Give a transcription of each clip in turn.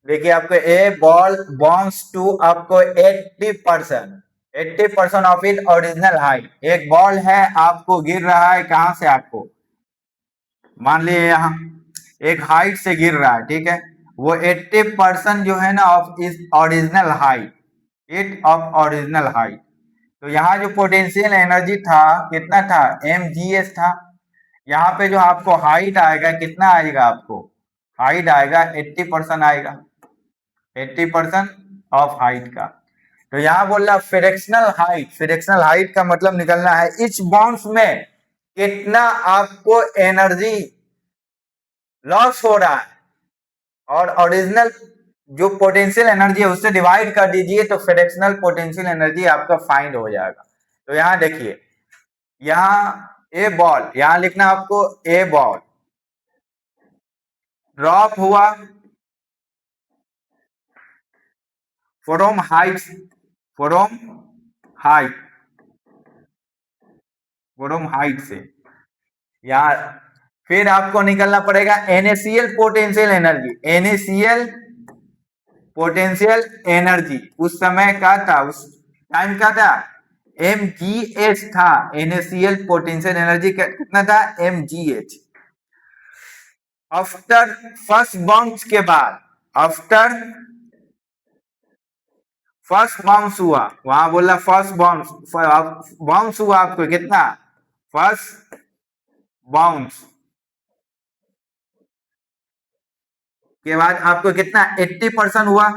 देखिए आपको ए ball bounce to आपको 80% ऑफ इट ओरिजिनल हाइट। एक बॉल है, आपको गिर रहा है कहां से, आपको मान लीजिए यहाँ एक हाइट से गिर रहा है, ठीक है। वो 80% जो है ना ऑफ इस original height, it of original height. तो यहाँ जो पोटेंशियल एनर्जी था कितना था, mgs था। यहाँ पे जो आपको हाइट आएगा कितना आएगा, आपको हाइट आएगा 80% आएगा, 80% ऑफ हाइट का। तो यहाँ बोल रहा फ्रैक्शनल हाइट, फ्रैक्शनल हाइट का मतलब निकलना है इच बाउंस में कितना आपको एनर्जी लॉस हो रहा है, और ओरिजिनल जो पोटेंशियल एनर्जी है उससे डिवाइड कर दीजिए तो फ्रैक्शनल पोटेंशियल एनर्जी आपका फाइंड हो जाएगा। तो यहाँ देखिए, यहाँ ए बॉल, यहाँ लिखना आपको ए बॉल ड्रॉप हुआ from height, from height, from height से। यहाँ फिर आपको निकलना पड़ेगा NaCl potential energy, NaCl potential energy उस समय का था, उस टाइम का था mgh था। NaCl पोटेंशियल एनर्जी कितना था, mgh। आफ्टर फर्स्ट बाउंस के बाद, आफ्टर फर्स्ट बाउंस हुआ, वहां बोला फर्स्ट बाउंस, बाउंस हुआ आपको कितना, फर्स्ट बाउंस के बाद आपको कितना 80% हुआ।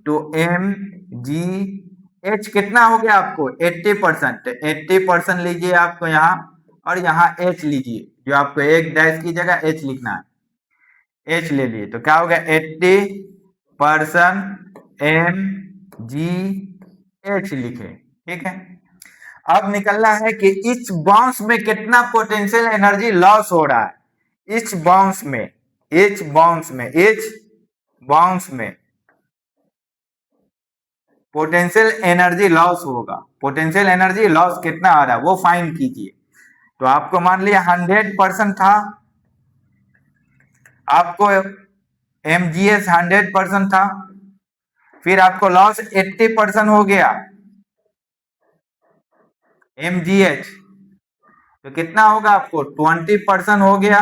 तो mgh कितना हो गया आपको 80%, 80% लीजिए आपको यहाँ, और यहाँ h लीजिए, जो आपको एक डैश की जगह h लिखना है, h ले लिए। तो क्या हो गया 80% mgh लिखे, ठीक है। अब निकलना है कि इच बाउंस में कितना पोटेंशियल एनर्जी लॉस हो रहा है, इच बाउंस में, इच बाउंस में, इच बाउंस में पोटेंशियल एनर्जी लॉस होगा, पोटेंशियल एनर्जी लॉस कितना आ रहा है वो फाइंड कीजिए। तो आपको मान लिया 100% था, आपको mgs 100% था, फिर आपको लॉस 80% हो गया mgh, तो कितना होगा आपको 20% हो गया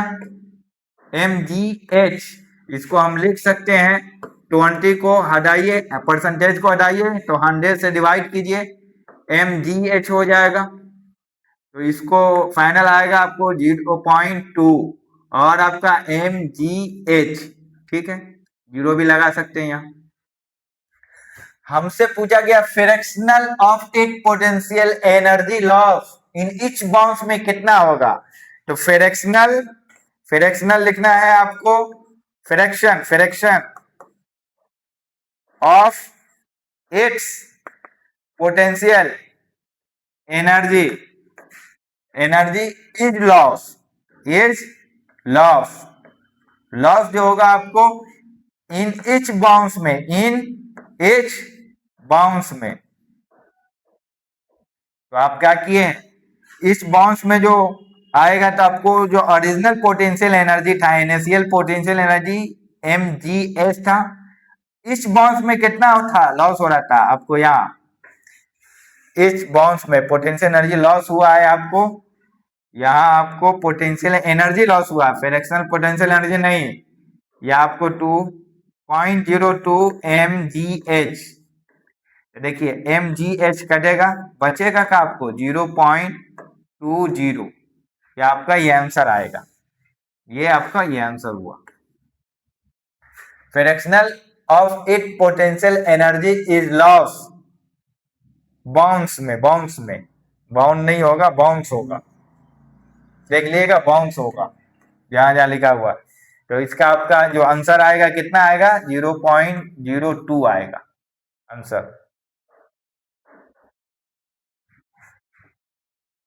mgh। इसको हम लिख सकते हैं 20 को हटाइए, परसेंटेज को हटाइए तो 100 से डिवाइड कीजिए, mgh हो जाएगा। तो इसको फाइनल आएगा आपको 0.2 और आपका mgh, ठीक है, जीरो भी लगा सकते हैं यहाँ। हमसे पूछा गया fractional of it potential energy loss in each bounce में कितना होगा। तो फ्रैक्शनल, फ्रैक्शनल लिखना है आपको, fraction, fraction of its potential energy, energy is loss, is loss, loss जो होगा आपको इन ईच बाउंस में, इन ईच बाउंस में। तो आप क्या किए, इस बाउंस में जो आएगा तो आपको जो ओरिजिनल पोटेंशियल एनर्जी था NaCl पोटेंशियल एनर्जी mgh था, इस बाउंस में कितना था लॉस हो रहा था आपको, यहाँ इस बाउंस में पोटेंशियल एनर्जी लॉस हुआ है आपको, यहाँ आपको पोटेंशियल एनर्जी लॉस हुआ, फ्रैक्शनल पोटेंशियल एनर्जी नहीं, यह आपको 2.02 mgh। देखिए mgh कटेगा, बचेगा का आपको 0.20, ये आपका ये आंसर आएगा, ये आपका ये आंसर हुआ। Fractional of it potential energy is loss bounce में, बाउंस में, बाउंड नहीं होगा बाउंस होगा, देख लीजिएगा बाउंस होगा जहां जहां लिखा हुआ। तो इसका आपका जो आंसर आएगा कितना आएगा 0.02 आएगा आंसर।